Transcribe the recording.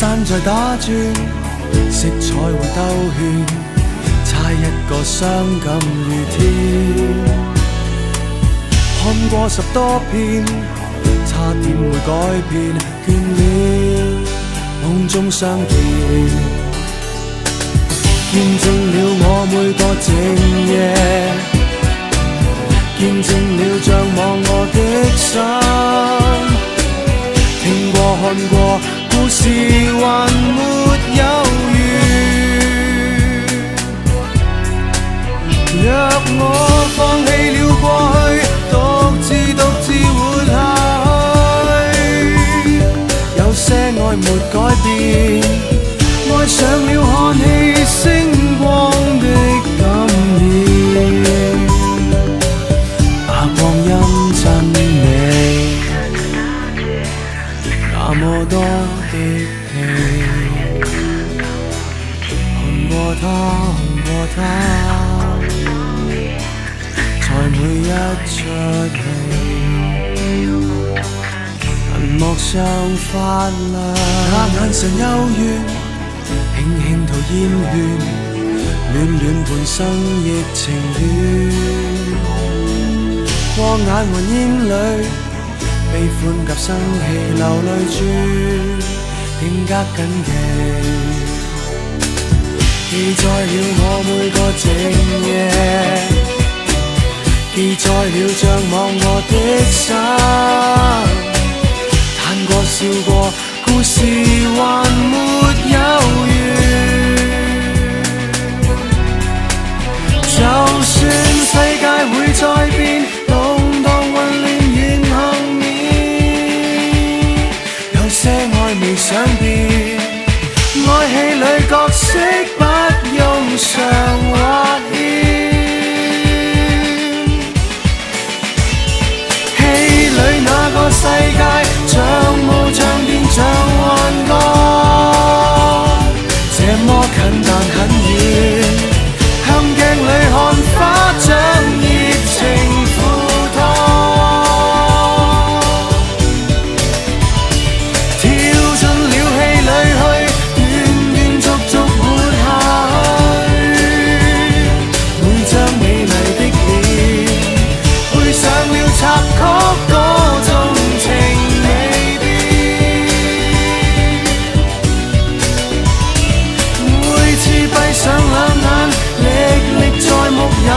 傘在打轉，色彩和兜圈，差一個傷感如天。看過10多遍，差點會改變，倦了夢中相見，見證了我每個靜夜，見證了像望我的心，聽過看過故事還沒有完。若我放棄了過去，獨自活下去，有些愛沒改變，愛上了看戲星光的感染，那光陰真美，那麼多的戲，看過它，在每一出戲，銀幕上發亮，那眼神幽怨，輕輕塗煙圈，暖暖伴生亦情願，過眼雲煙裏，悲歡及生氣流淚轉，定格緊記，記載了我每個靜夜，記載了像望我的心，嘆過笑過，故事還沒有完。就算世界會再變，動盪混亂仍幸免，有些愛未想變，愛戲裏角色不用常或欠，戲裏那個世界像霧像電像幻覺，這麼近但很遠，向鏡裏看花將熱情付託，跳進了戲裏去，斷斷續續活下去，每張美麗的臉配上了插曲，嗰種情未變，每次閉上兩眼，歷歷在目有